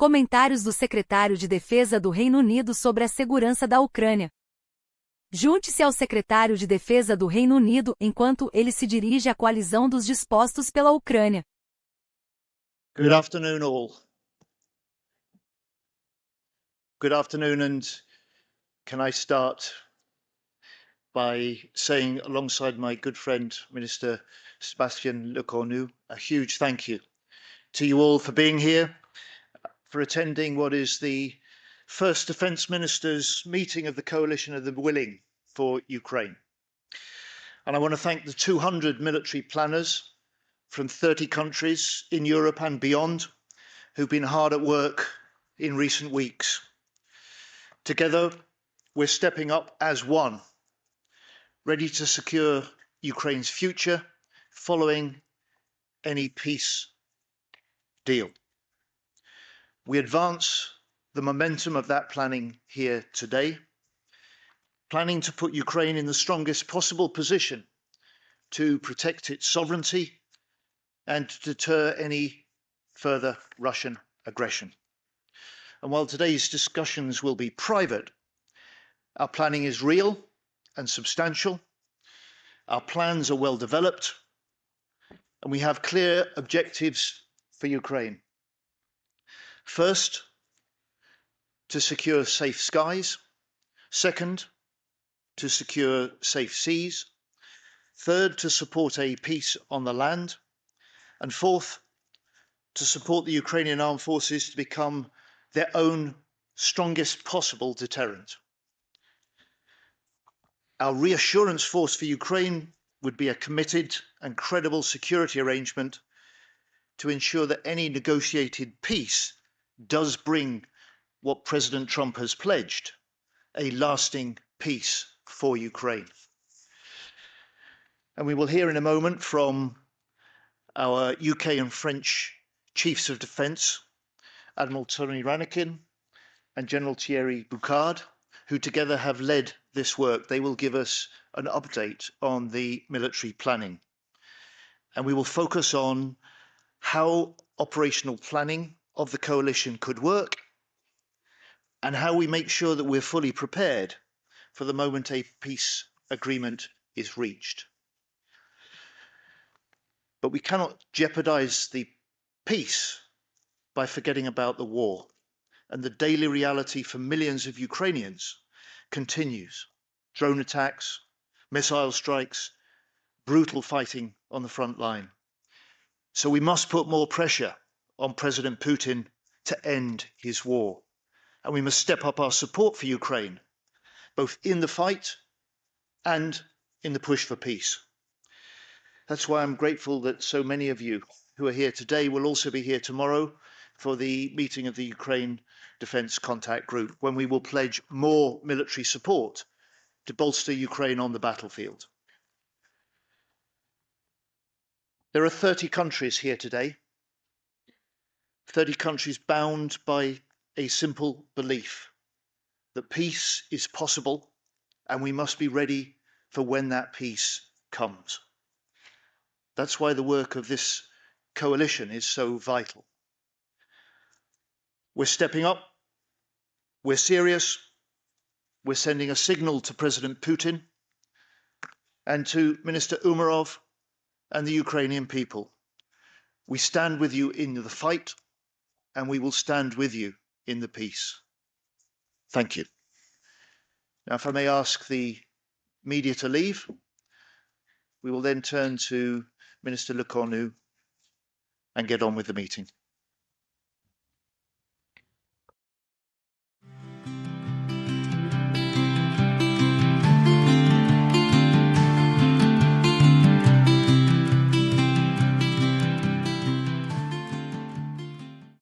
Comentários do Secretário de Defesa do Reino Unido sobre a segurança da Ucrânia. Junte-se ao Secretário de Defesa do Reino Unido enquanto ele se dirige à Coalizão dos Dispostos pela Ucrânia. Good afternoon, all. Good afternoon, and can I start by saying, alongside my good friend, Minister Sébastien Lecornu, a huge thank you to you all for being here, for attending what is the first Defence Ministers meeting of the Coalition of the Willing for Ukraine. And I want to thank the 200 military planners from 30 countries in Europe and beyond who've been hard at work in recent weeks. Together, we're stepping up as one, ready to secure Ukraine's future following any peace deal. We advance the momentum of that planning here today, planning to put Ukraine in the strongest possible position to protect its sovereignty and to deter any further Russian aggression. And while today's discussions will be private, our planning is real and substantial. Our plans are well developed, and we have clear objectives for Ukraine. First, to secure safe skies. Second, to secure safe seas. Third, to support a peace on the land. And fourth, to support the Ukrainian armed forces to become their own strongest possible deterrent. Our reassurance force for Ukraine would be a committed and credible security arrangement to ensure that any negotiated peace does bring what President Trump has pledged, a lasting peace for Ukraine. And we will hear in a moment from our UK and French Chiefs of Defence, Admiral Tony Ranakin and General Thierry Boucard, who together have led this work. They will give us an update on the military planning. And we will focus on how operational planning of the coalition could work and how we make sure that we're fully prepared for the moment a peace agreement is reached. But we cannot jeopardize the peace by forgetting about the war, and the daily reality for millions of Ukrainians continues. Drone attacks, missile strikes, brutal fighting on the front line. So we must put more pressure on President Putin to end his war. And we must step up our support for Ukraine, both in the fight and in the push for peace. That's why I'm grateful that so many of you who are here today will also be here tomorrow for the meeting of the Ukraine Defence Contact Group, when we will pledge more military support to bolster Ukraine on the battlefield. There are 30 countries here today, 30 countries bound by a simple belief that peace is possible and we must be ready for when that peace comes. That's why the work of this coalition is so vital. We're stepping up, we're serious, we're sending a signal to President Putin and to Minister Umerov and the Ukrainian people. We stand with you in the fight and we will stand with you in the peace. Thank you. Now, if I may ask the media to leave, we will then turn to Minister Lecornu and get on with the meeting.